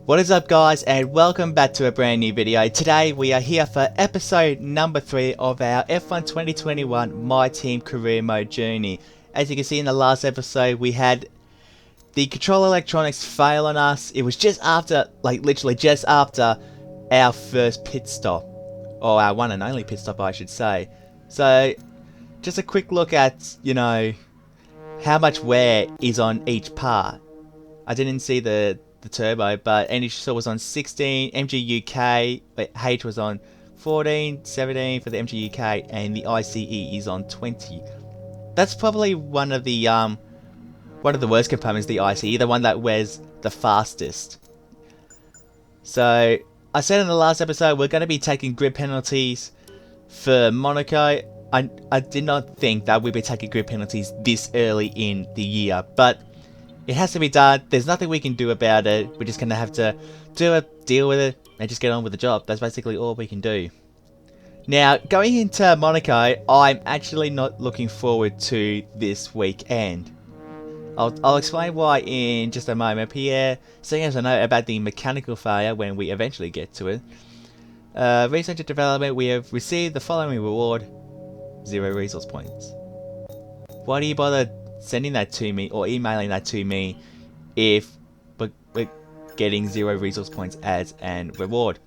What is up, guys, and welcome back to a brand new video. Today we are here for episode number 3 of our F1 2021 My Team Career Mode journey. As you can see in the last episode, we had the control electronics fail on us. It was just after, literally just after our first pit stop. Or our one and only pit stop, I should say. So, just a quick look at, how much wear is on each part. I didn't see the turbo, but energy saw was on 16, MG UK, but H was on 14, 17 for the MG UK, and the ICE is on 20. That's probably one of the worst components, the ICE, the one that wears the fastest. So I said in the last episode we're going to be taking grid penalties for Monaco. I did not think that we'd be taking grid penalties this early in the year, but it has to be done. There's nothing we can do about it. We're just going to have to deal with it, and just get on with the job. That's basically all we can do. Now, going into Monaco, I'm actually not looking forward to this weekend. I'll explain why in just a moment. Pierre, seeing as I know about the mechanical failure when we eventually get to it. Research and development, we have received the following reward: 0 resource points. Why do you bother sending that to me or emailing that to me if we're getting 0 resource points as an reward?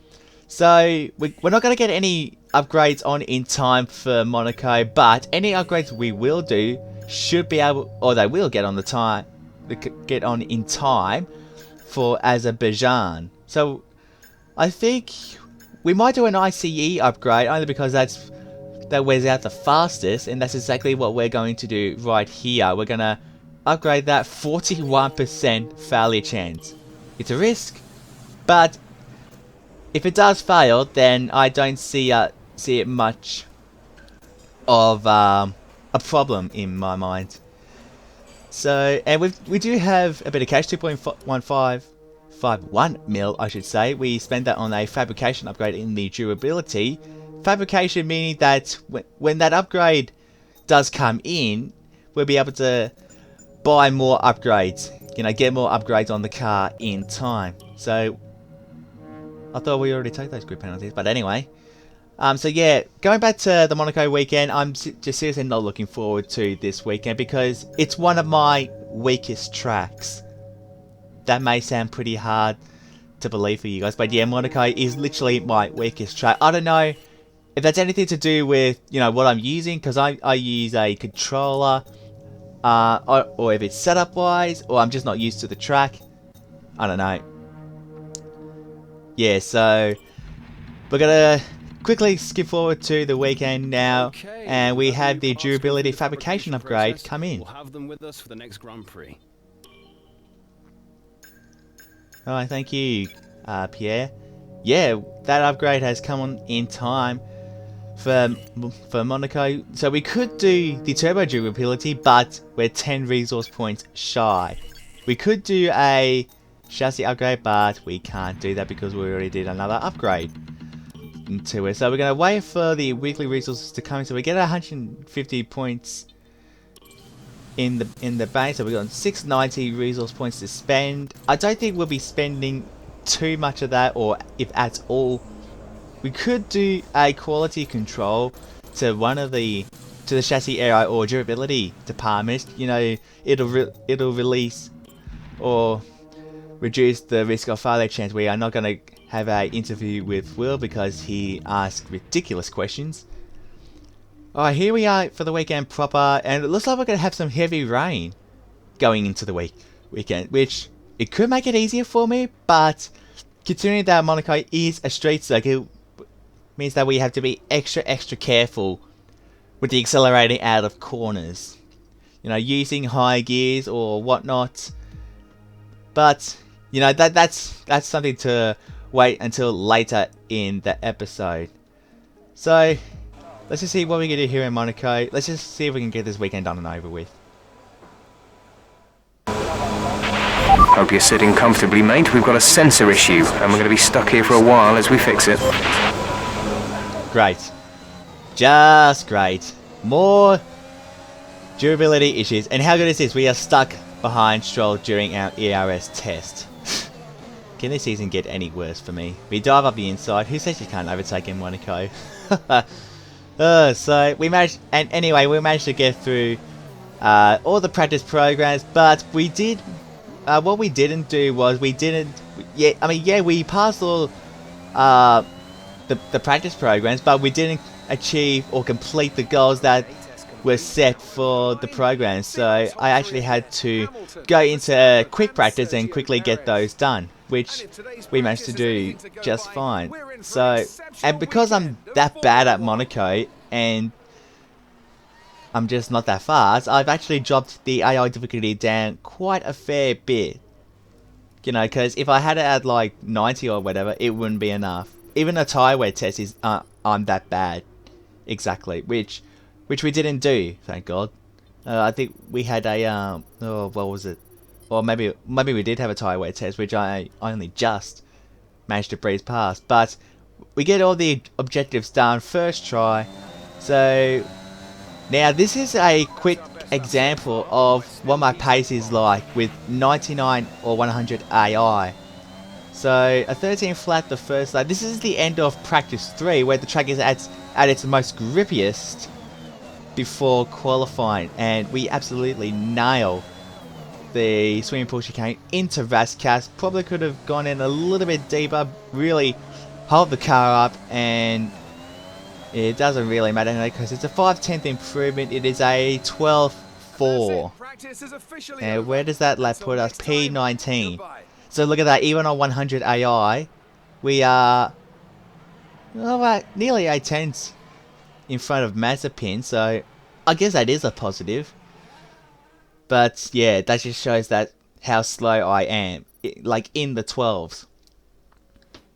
So we're not going to get any upgrades on in time for Monaco, but any upgrades we will do should be able, or they will get on in time for Azerbaijan. So I think we might do an ICE upgrade only because that wears out the fastest, and that's exactly what we're going to do right here. We're going to upgrade that 41% failure chance. It's a risk, but if it does fail, then I don't see it much of a problem in my mind. So, and we do have a bit of cash, 2.1551 mil, I should say. We spent that on a fabrication upgrade in the durability. Fabrication meaning that when that upgrade does come in, we'll be able to buy more upgrades, get more upgrades on the car in time. So I thought we already took those grid penalties, but anyway. So yeah, going back to the Monaco weekend, I'm just seriously not looking forward to this weekend because it's one of my weakest tracks. That may sound pretty hard to believe for you guys, but yeah, Monaco is literally my weakest track. I don't know if that's anything to do with, what I'm using, because I use a controller, or if it's setup wise, or I'm just not used to the track. I don't know. Yeah, so we're going to quickly skip forward to the weekend now, and we have the durability fabrication upgrade come in. We'll have them with us for the next Grand Prix. Alright, thank you, Pierre. Yeah, that upgrade has come on in time for Monaco. So we could do the turbo durability, but we're 10 resource points shy. We could do a chassis upgrade, but we can't do that because we already did another upgrade to it. So we're going to wait for the weekly resources to come in. So we get 150 points in the bank. So we've got 690 resource points to spend. I don't think we'll be spending too much of that, or if at all. We could do a quality control to the chassis area or durability department. It'll release or reduce the risk of failure chance. We are not going to have an interview with Will because he asked ridiculous questions. Alright, here we are for the weekend proper, and it looks like we're going to have some heavy rain going into the weekend, which it could make it easier for me, but considering that Monaco is a street circuit, means that we have to be extra careful with the accelerating out of corners. Using high gears or whatnot. But, that's something to wait until later in the episode. So, let's just see what we can do here in Monaco. Let's just see if we can get this weekend done and over with. Hope you're sitting comfortably, mate. We've got a sensor issue, and we're going to be stuck here for a while as we fix it. Great. Just great. More durability issues. And how good is this? We are stuck behind Stroll during our ERS test. Can this season get any worse for me? We dive up the inside. Who says you can't overtake in Monaco? So we managed, and anyway, we managed to get through all the practice programs, but we did. What we didn't do was we didn't. Yeah, I mean, yeah, we passed all the practice programs, but we didn't achieve or complete the goals that were set for the program. So I actually had to go into quick practice and quickly get those done, which we managed to do just fine. So, and because I'm that bad at Monaco and I'm just not that fast, I've actually dropped the AI difficulty down quite a fair bit. You know, because if I had it at like 90 or whatever, it wouldn't be enough. Even a tire wear test is I'm that bad, exactly. Which we didn't do, thank God. I think we had a oh, what was it? Or maybe we did have a tire wear test, which I only just managed to breeze past. But we get all the objectives done first try. So now this is a quick example of what my pace is like with 99 or 100 AI. So a 13 flat the first lap. This is the end of practice 3 where the track is at its most grippiest before qualifying, and we absolutely nail the swimming pool chicane into Rascas. Probably could have gone in a little bit deeper, really hold the car up, and it doesn't really matter because it's a 5/10 improvement. It is a 12.4. And where does that lap put us? P19. So look at that, even on 100 AI, we are nearly 8 tenths in front of Mazepin, so I guess that is a positive. But yeah, that just shows that how slow I am, like in the 12s.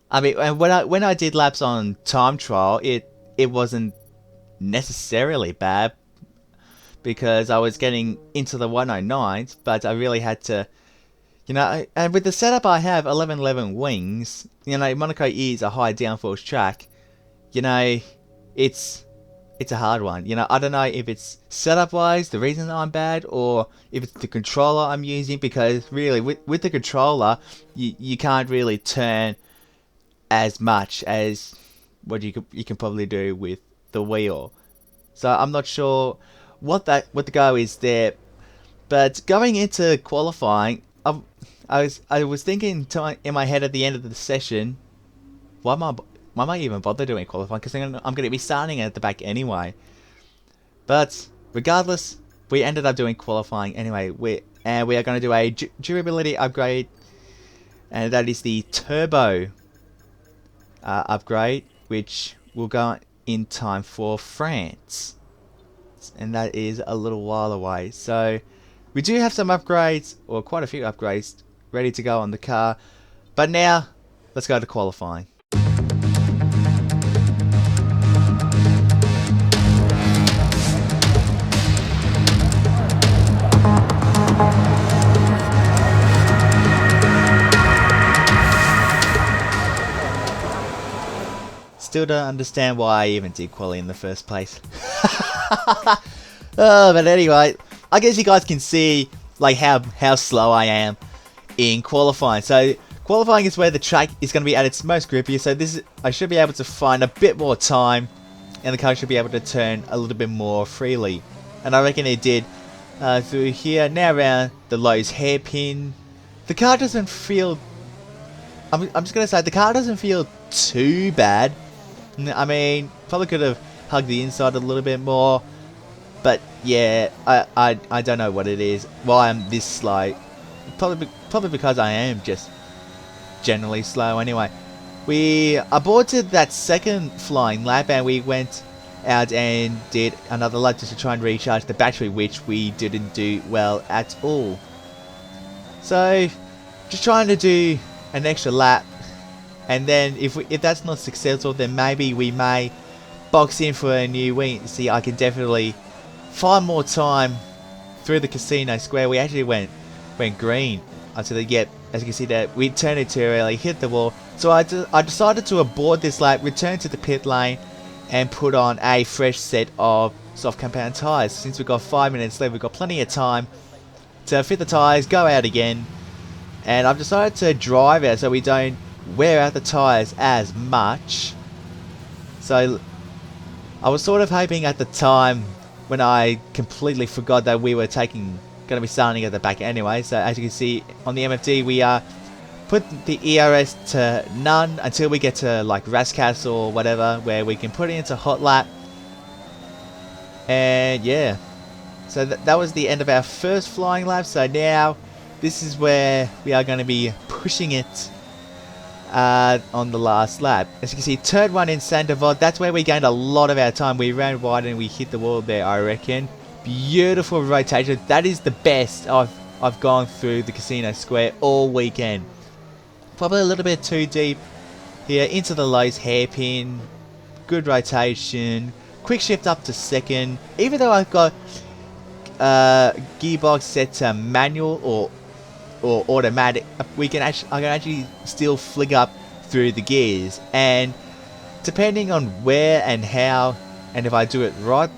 I mean, and when I did laps on time trial, it wasn't necessarily bad because I was getting into the 109s, but I really had to, you know, and with the setup I have, 1111 wings, you know, Monaco is a high downforce track. You know, it's a hard one. You know, I don't know if it's setup wise the reason I'm bad, or if it's the controller I'm using, because really with the controller you can't really turn as much as what you can probably do with the wheel. So I'm not sure what the go is there. But going into qualifying, I was thinking in my head at the end of the session, why am I even bother doing qualifying? Because I'm going to be starting at the back anyway. But regardless, we ended up doing qualifying anyway. We are going to do a durability upgrade, and that is the turbo upgrade, which will go in time for France, and that is a little while away. So we do have some upgrades, or quite a few upgrades, ready to go on the car. But now, let's go to qualifying. Still don't understand why I even did quali in the first place. But anyway, I guess you guys can see like how slow I am in qualifying. So qualifying is where the track is going to be at its most grippy. So I should be able to find a bit more time, and the car should be able to turn a little bit more freely. And I reckon it did through here. Now around the Lowe's hairpin, the car doesn't feel. I'm just gonna say the car doesn't feel too bad. I mean, probably could have hugged the inside a little bit more, but yeah, I don't know what it is, why I'm this slow. Probably because I am just generally slow anyway. We aborted that second flying lap, and we went out and did another lap just to try and recharge the battery, which we didn't do well at all. So just trying to do an extra lap. And then if that's not successful, then maybe we may box in for a new wing. See, I can definitely find more time through the casino square. We actually went green until they get, as you can see that we turned it too early, hit the wall. So I decided to abort this lap, return to the pit lane, and put on a fresh set of soft compound tyres. Since we've got 5 minutes left, we've got plenty of time to fit the tyres, go out again, And I've decided to drive it so we don't wear out the tyres as much. So I was sort of hoping at the time when I completely forgot that we were going to be starting at the back anyway. So as you can see on the MFD, we put the ERS to none until we get to like Rascas or whatever, where we can put it into hot lap. And yeah, so that was the end of our first flying lap. So now this is where we are going to be pushing it on the last lap. As you can see, turn 1 in Sandoval, that's where we gained a lot of our time. We ran wide and we hit the wall there, I reckon. Beautiful rotation. That is the best I've gone through the Casino Square all weekend. Probably a little bit too deep here into the lows, hairpin. Good rotation. Quick shift up to second. Even though I've got gearbox set to manual or automatic, I can actually still flick up through the gears, and depending on where and how, and if I do it right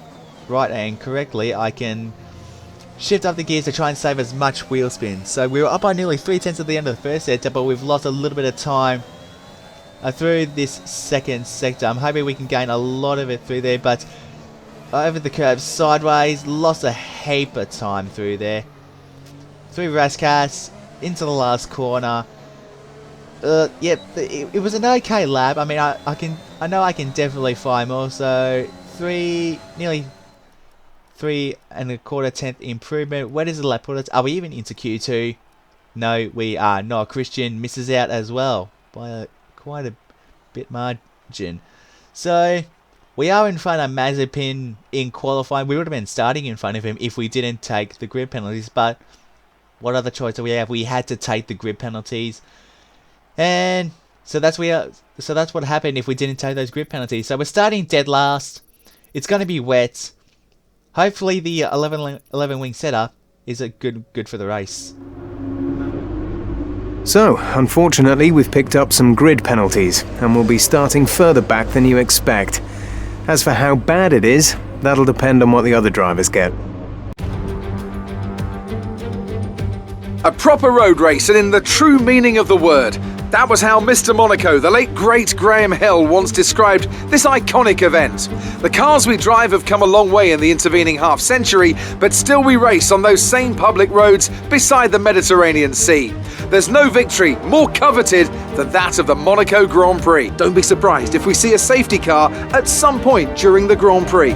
and correctly, I can shift up the gears to try and save as much wheel spin. So we were up by nearly 3/10 at the end of the first sector, but we've lost a little bit of time through this second sector. I'm hoping we can gain a lot of it through there, but over the curve sideways, lost a heap of time through there. Through Rascas, into the last corner. Yep, it was an okay lap. I mean, I know I can definitely fly more. So nearly 3 1/4 tenth improvement. Where does the lap put us? Are we even into Q2? No, we are not. Christian misses out as well by quite a bit margin. So we are in front of Mazepin in qualifying. We would have been starting in front of him if we didn't take the grid penalties, but what other choice do we have? We had to take the grid penalties, and so that's what happened if we didn't take those grid penalties. So we're starting dead last. It's going to be wet. Hopefully the 11 wing setup is good for the race. So, unfortunately, we've picked up some grid penalties, and we'll be starting further back than you expect. As for how bad it is, that'll depend on what the other drivers get. A proper road race, and in the true meaning of the word. That was how Mr. Monaco, the late great Graham Hill, once described this iconic event. The cars we drive have come a long way in the intervening half-century, but still we race on those same public roads beside the Mediterranean Sea. There's no victory more coveted than that of the Monaco Grand Prix. Don't be surprised if we see a safety car at some point during the Grand Prix.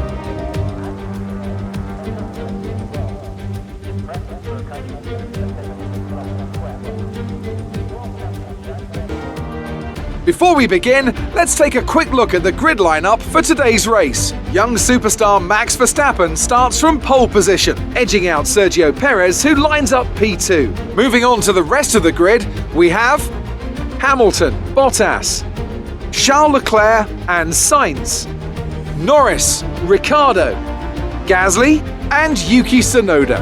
Before we begin, let's take a quick look at the grid lineup for today's race. Young superstar Max Verstappen starts from pole position, edging out Sergio Perez, who lines up P2. Moving on to the rest of the grid, we have Hamilton, Bottas, Charles Leclerc and Sainz, Norris, Ricciardo, Gasly and Yuki Tsunoda,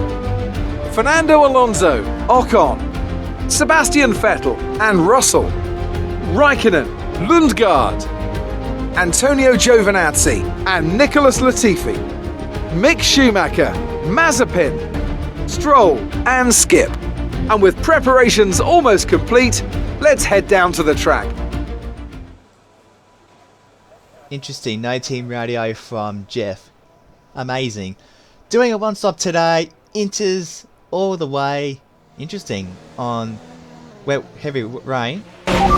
Fernando Alonso, Ocon, Sebastian Vettel and Russell, Raikkonen, Lundgaard, Antonio Giovinazzi and Nicholas Latifi, Mick Schumacher, Mazepin, Stroll and Skip. And with preparations almost complete, let's head down to the track. Interesting, no team radio from Jeff. Amazing. Doing a one-stop today, Inters all the way. Interesting, on wet, heavy rain.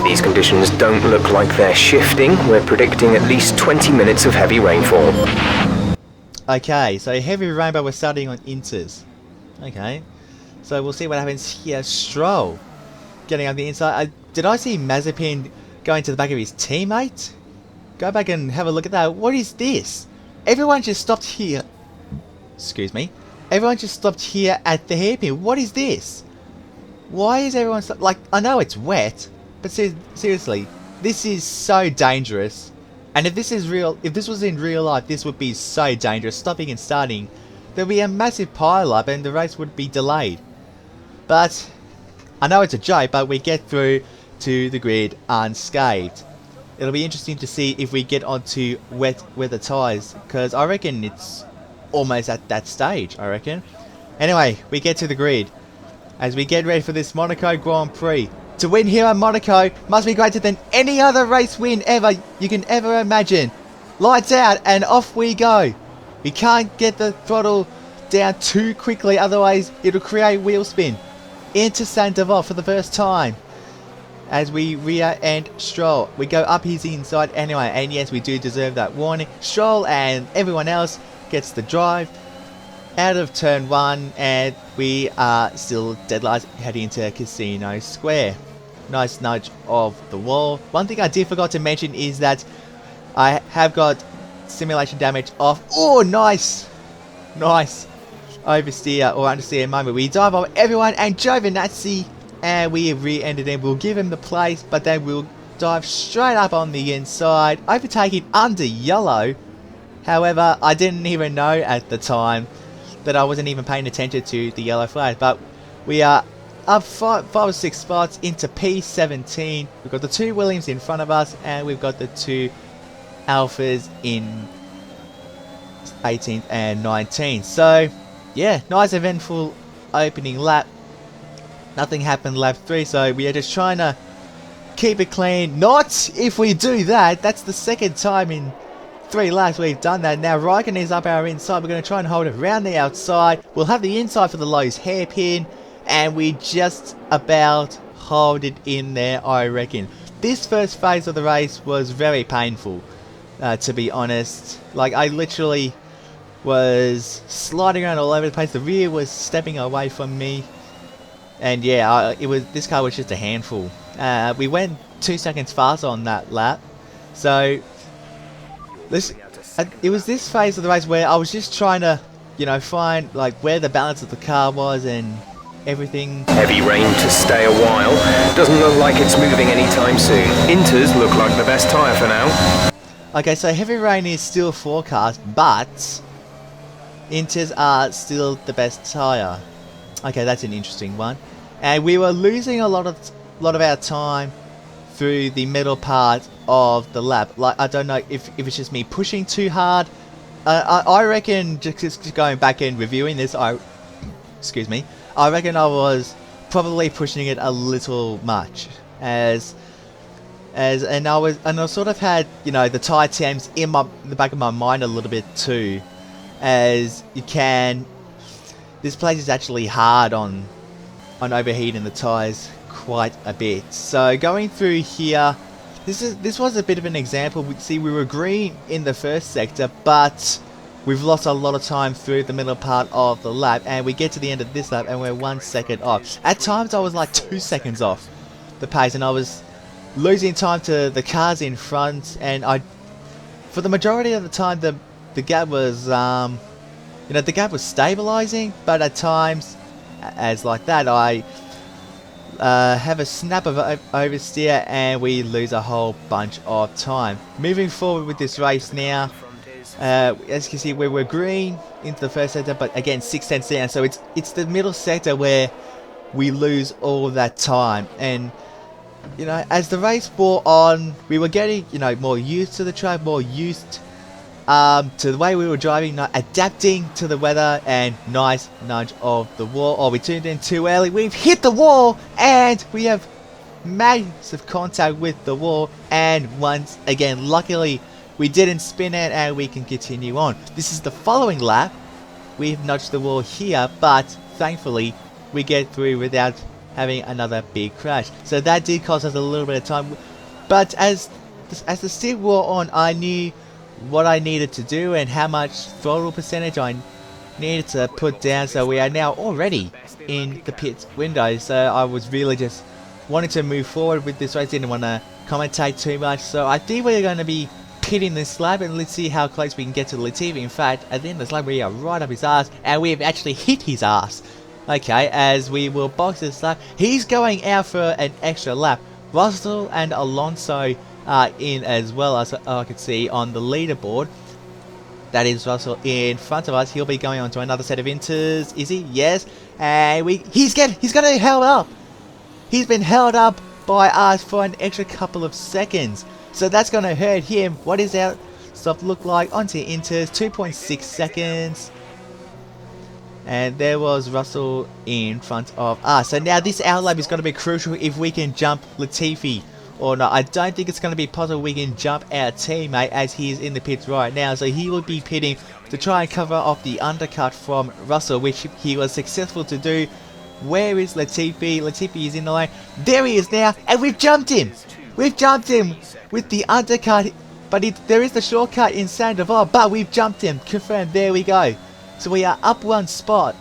These conditions don't look like they're shifting. We're predicting at least 20 minutes of heavy rainfall. Okay, so heavy rain, but we're starting on Inters. Okay, so we'll see what happens here. Stroll getting on the inside. Did I see Mazepin going to the back of his teammate? Go back and have a look at that. What is this? Everyone just stopped here. Excuse me. Everyone just stopped here at the hairpin. What is this? Why is everyone like? I know it's wet, but seriously, this is so dangerous. And if this was in real life, this would be so dangerous. Stopping and starting, there'd be a massive pile-up, and the race would be delayed. But I know it's a joke, but we get through to the grid unscathed. It'll be interesting to see if we get onto wet weather tyres, because I reckon it's almost at that stage, I reckon. Anyway, we get to the grid. as we get ready for this Monaco Grand Prix. To win here at Monaco must be greater than any other race win ever you can ever imagine. Lights out and off we go. We can't get the throttle down too quickly, otherwise it'll create wheel spin. Into Sandoval for the first time as we rear end Stroll. We go up his inside anyway, and yes, we do deserve that warning. Stroll and everyone else gets the drive out of turn 1, and we are still dead last heading into Casino Square. Nice nudge of the wall. One thing I did forgot to mention is that I have got simulation damage off. Oh, nice! Nice oversteer or understeer moment. We dive over everyone and Giovinazzi, and we rear-ended him. We'll give him the place, but then we'll dive straight up on the inside, overtaking under yellow. However, I didn't even know at the time that I wasn't even paying attention to the yellow flag. But we are up 5 or 6 spots into P17. We've got the 2 Williams in front of us, and we've got the 2 Alphas in 18th and 19th. So yeah, nice eventful opening lap. Nothing happened lap 3, so we are just trying to keep it clean. Not if we do that. That's the second time in 3 laps we've done that. Now Raikkonen is up our inside. We're going to try and hold it around the outside. We'll have the inside for the Lowe's hairpin, and we just about hold it in there, I reckon. This first phase of the race was very painful, to be honest. Like, I literally was sliding around all over the place. The rear was stepping away from me, and yeah, this car was just a handful. We went 2 seconds faster on that lap, so it was this phase of the race where I was just trying to, you know, find like where the balance of the car was and everything. Heavy rain to stay a while. Doesn't look like it's moving anytime soon. Inters look like the best tyre for now. Okay, so heavy rain is still forecast, but Inters are still the best tyre. Okay, that's an interesting one. And we were losing a lot of our time through the middle part of the lap. Like, I don't know if it's just me pushing too hard. I reckon just going back and reviewing this, excuse me, I reckon I was probably pushing it a little much, and I sort of had, you know, the tyre temps in the back of my mind a little bit too, as this place is actually hard on overheating the tyres quite a bit. So going through here, this was a bit of an example. See, we were green in the first sector, but we've lost a lot of time through the middle part of the lap, and we get to the end of this lap and we're 1 second off. At times I was like 2 seconds off the pace, and I was losing time to the cars in front, and for the majority of the time the gap was the gap was stabilizing, but at times, as like that, I have a snap of oversteer and we lose a whole bunch of time. Moving forward with this race now, as you can see, we were green into the first sector, but again 6 tenths down, so it's the middle sector where we lose all that time. And you know, as the race wore on, we were getting, you know, more used to the track, more used to the way we were driving, adapting to the weather, and nice nudge of the wall. Oh, we tuned in too early. We've hit the wall, and we have massive contact with the wall. And once again, luckily, we didn't spin it, and we can continue on. This is the following lap. We've nudged the wall here, but thankfully, we get through without having another big crash. So that did cost us a little bit of time. But as the steer wore on, I knew what I needed to do and how much throttle percentage I needed to put down. So we are now already in the pit window. So I was really just wanting to move forward with this race. Didn't want to commentate too much. So I think we're going to be pitting this lap, and let's see how close we can get to Latifi. In fact, at the end of this lap, we are right up his ass, and we have actually hit his ass. Okay, as we will box this lap, he's going out for an extra lap. Russell and Alonso are in as well, as I can see on the leaderboard. That is Russell in front of us. He'll be going on to another set of inters. Is he? Yes. And he's going to be held up. He's been held up by us for an extra couple of seconds. So that's going to hurt him. What does our stuff look like? Onto inters, 2.6 seconds. And there was Russell in front of us. So now this outlap is going to be crucial if we can jump Latifi or not. I don't think it's going to be possible we can jump our teammate as he is in the pits right now. So he will be pitting to try and cover off the undercut from Russell, which he was successful to do. Where is Latifi? Latifi is in the lane. There he is now, and we've jumped him. We've jumped him with the undercut, but there is the shortcut in Sandoval, but we've jumped him. Confirmed. There we go. So we are up one spot.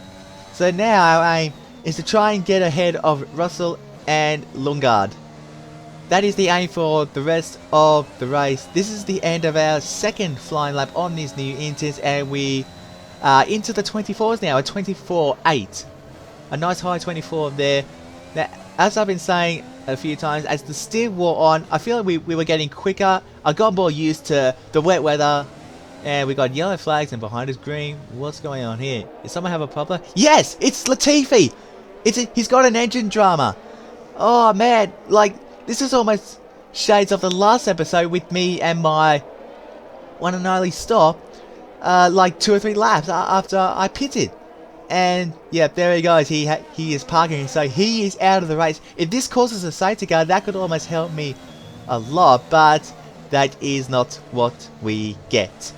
So now our aim is to try and get ahead of Russell and Lundgaard. That is the aim for the rest of the race. This is the end of our second flying lap on these new Inters, and we are into the 24s now, a 24.8. A nice high 24 there. Now, as I've been saying a few times, as the steer wore on, I feel like we were getting quicker. I got more used to the wet weather. And we got yellow flags and behind us green. What's going on here? Does someone have a problem? Yes! It's Latifi! He's got an engine drama. Oh man, like, this is almost shades of the last episode with me and my one and only stop. Like 2 or 3 laps after I pitted. And yeah, there he goes. He is parking, so he is out of the race. If this causes a safety car, that could almost help me a lot. But that is not what we get.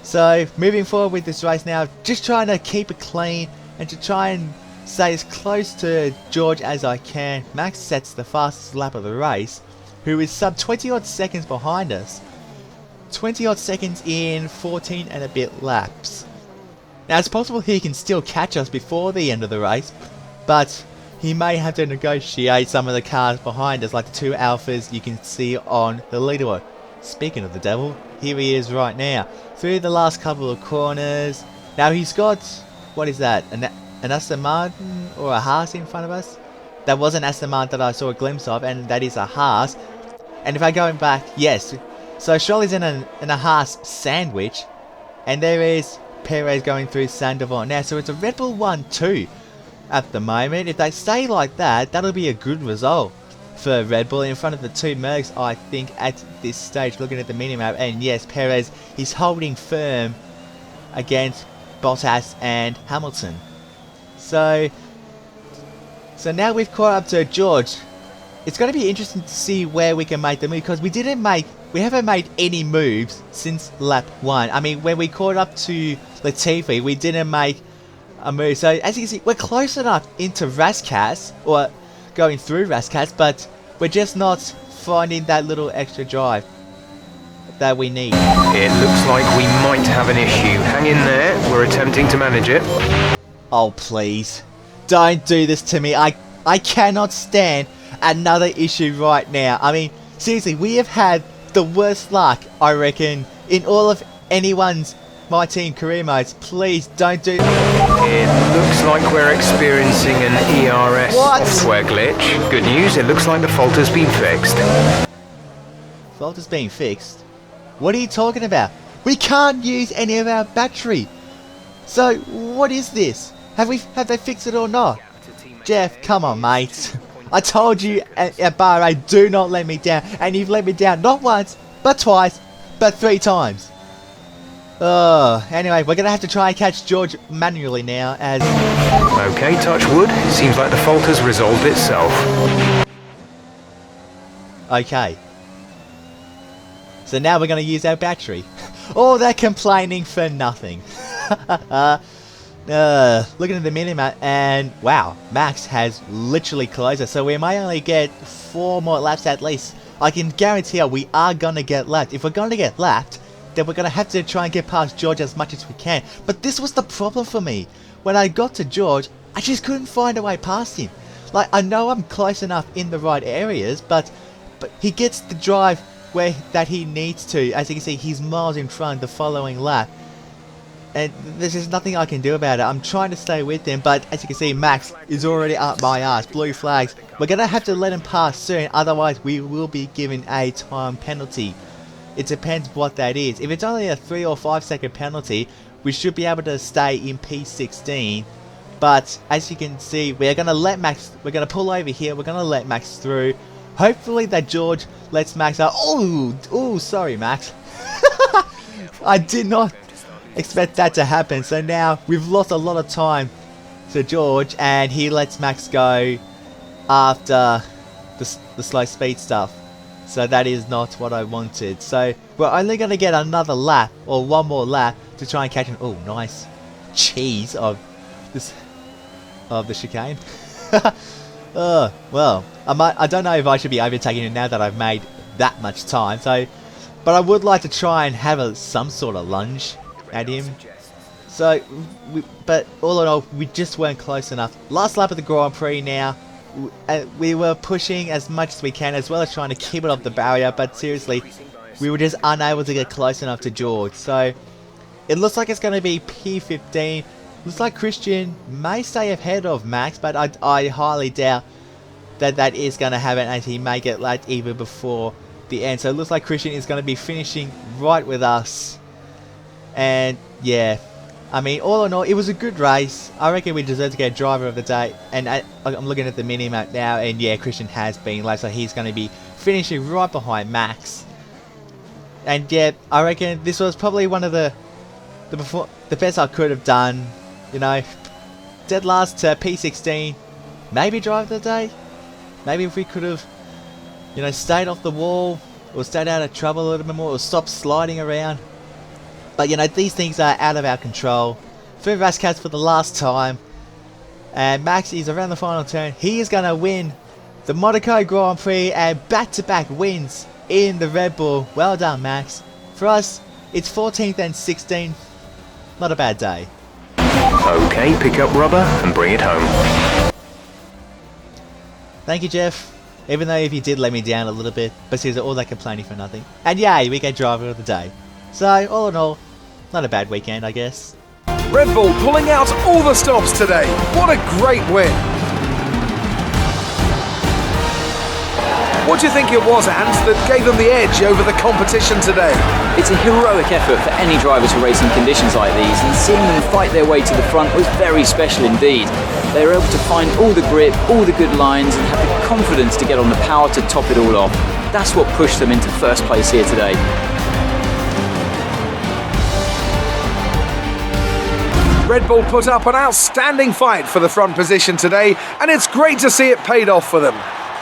So, moving forward with this race now, just trying to keep it clean and to try and stay as close to George as I can. Max sets the fastest lap of the race, who is sub 20 odd seconds behind us. 20 odd seconds in 14 and a bit laps. Now, it's possible he can still catch us before the end of the race, but he may have to negotiate some of the cars behind us, like the 2 Alphas you can see on the leaderboard. Speaking of the devil, here he is right now. Through the last couple of corners. Now he's got, what is that? An Aston Martin or a Haas in front of us? That was an Aston Martin that I saw a glimpse of, and that is a Haas. And if I go back, yes. So Scholl's in a Haas sandwich. And there is Perez going through Sandoval now. So it's a Red Bull 1-2 at the moment. If they stay like that, that'll be a good result for Red Bull in front of the 2 Mercs, I think, at this stage, looking at the minimap. And yes, Perez is holding firm against Bottas and Hamilton. So now we've caught up to George. It's going to be interesting to see where we can make the move, because we haven't made any moves since lap 1. I mean, when we caught up to Latifi, we didn't make a move. So as you can see, we're close enough into Raskas, or going through Raskas, but we're just not finding that little extra drive that we need. It looks like we might have an issue. Hang in there, we're attempting to manage it. Oh please, don't do this to me. I cannot stand another issue right now. I mean, seriously, we have had the worst luck, I reckon, in all of anyone's My Team career modes. Please don't do. It looks like we're experiencing an ERS software glitch. Good news, it looks like the fault has been fixed. Fault has been fixed? What are you talking about? We can't use any of our battery. So what is this? Have they fixed it or not? Jeff, come on mate. I told you at Bahrain, do not let me down, and you've let me down not once, but twice, but 3 times. Oh, anyway, we're going to have to try and catch George manually now as... Okay, touch wood. Seems like the fault has resolved itself. Okay. So now we're going to use our battery. Oh, they're complaining for nothing. Looking at the minimap, and wow, Max has literally closed us. So we may only get 4 more laps at least. I can guarantee we are going to get lapped. If we're going to get lapped, then we're going to have to try and get past George as much as we can. But this was the problem for me. When I got to George, I just couldn't find a way past him. Like, I know I'm close enough in the right areas, but he gets the drive that he needs to. As you can see, he's miles in front the following lap. And there's just nothing I can do about it. I'm trying to stay with him, but as you can see, Max is already up my ass. Blue flags. We're going to have to let him pass soon, otherwise we will be given a time penalty. It depends what that is. If it's only a 3 or 5 second penalty, we should be able to stay in P16. But as you can see, we're going to pull over here, we're going to let Max through. Hopefully that George lets Max out. Oh, sorry Max. I did not expect that to happen. So now we've lost a lot of time to George, and he lets Max go after the slow speed stuff. So that is not what I wanted. So we're only going to get another lap, or one more lap, to try and catch him. Oh, nice cheese of the chicane. Well, I don't know if I should be overtaking him now that I've made that much time. So, but I would like to try and have some sort of lunge at him. So, but all in all, we just weren't close enough. Last lap of the Grand Prix now. We were pushing as much as we can, as well as trying to keep it off the barrier, but seriously, we were just unable to get close enough to George. So it looks like it's going to be P15. Looks like Christian may stay ahead of Max, but I highly doubt that is going to happen, as he may get lapped even before the end. So it looks like Christian is going to be finishing right with us. And yeah, I mean, all in all, it was a good race. I reckon we deserve to get driver of the day. And I'm looking at the mini-map now, and yeah, Christian has been late, so he's going to be finishing right behind Max. And yeah, I reckon this was probably one of the best I could have done. You know, dead last to P16, maybe driver of the day. Maybe if we could have, you know, stayed off the wall, or stayed out of trouble a little bit more, or stopped sliding around. But you know, these things are out of our control. 3 Rascats for the last time. And Max is around the final turn. He is going to win the MONACO Grand Prix and back-to-back wins in the Red Bull. Well done, Max. For us, it's 14th and 16th. Not a bad day. Okay, pick up rubber and bring it home. Thank you, Jeff. Even though if you did let me down a little bit, but seriously, all that complaining for nothing. And yay, we get driver of the day. So, all in all, not a bad weekend, I guess. Red Bull pulling out all the stops today. What a great win. What do you think it was, Ant, that gave them the edge over the competition today? It's a heroic effort for any driver to race in conditions like these, and seeing them fight their way to the front was very special indeed. They were able to find all the grip, all the good lines, and have the confidence to get on the power to top it all off. That's what pushed them into first place here today. Red Bull put up an outstanding fight for the front position today, and it's great to see it paid off for them.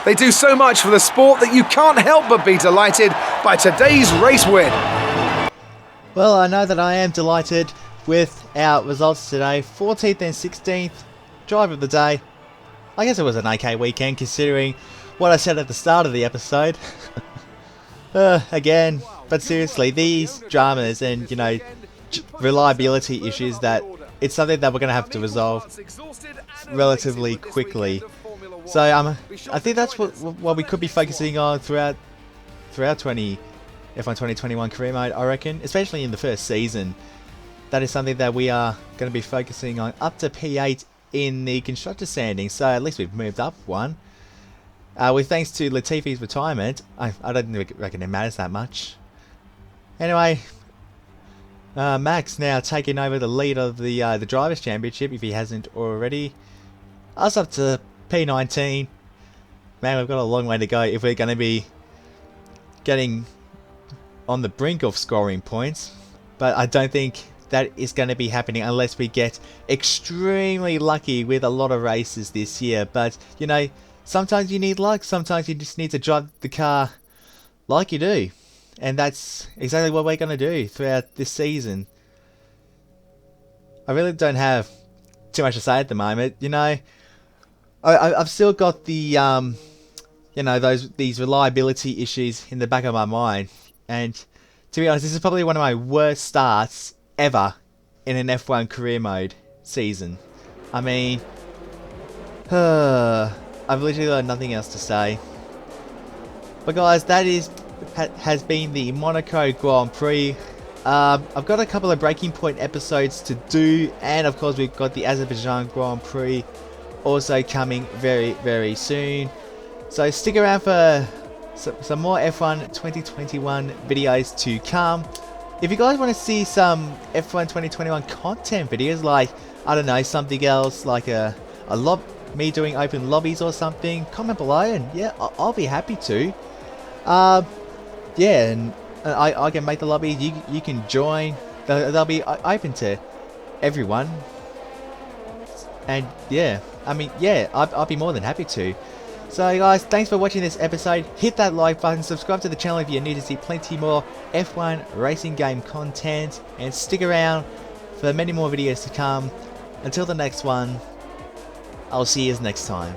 They do so much for the sport that you can't help but be delighted by today's race win. Well, I know that I am delighted with our results today. 14th and 16th, driver of the day. I guess it was an okay weekend considering what I said at the start of the episode. Again, but seriously, these dramas and, you know, reliability issues, that it's something that we're going to have to resolve relatively quickly. So I think that's what we could be focusing on throughout F1 2021 career mode, I reckon, especially in the first season. That is something that we are going to be focusing on up to P8 in the constructor standing. So at least we've moved up one. With thanks to Latifi's retirement, I don't reckon it matters that much. Anyway, Max now taking over the lead of the Drivers' Championship, if he hasn't already. Us up to P19. Man, we've got a long way to go if we're going to be getting on the brink of scoring points. But I don't think that is going to be happening unless we get extremely lucky with a lot of races this year. But, you know, sometimes you need luck. Sometimes you just need to drive the car like you do. And that's exactly what we're going to do throughout this season. I really don't have too much to say at the moment. You know, I've still got the, you know, these reliability issues in the back of my mind. And to be honest, this is probably one of my worst starts ever in an F1 career mode season. I mean, I've literally got nothing else to say. But guys, that has been the MONACO Grand Prix. I've got a couple of breaking point episodes to do, and of course we've got the Azerbaijan Grand Prix also coming very, very soon. So stick around for some more F1 2021 videos to come. If you guys want to see some F1 2021 content videos, like, I don't know, something else, like me doing open lobbies or something, comment below, and yeah, I'll be happy to. Yeah, and I can make the lobby, you can join they'll be open to everyone. And yeah, I mean, yeah, I'll be more than happy to. So guys, thanks for watching this episode. Hit that like button, subscribe to the channel if you're new to see plenty more F1 racing game content, and stick around for many more videos to come. Until the next one, I'll see you next time.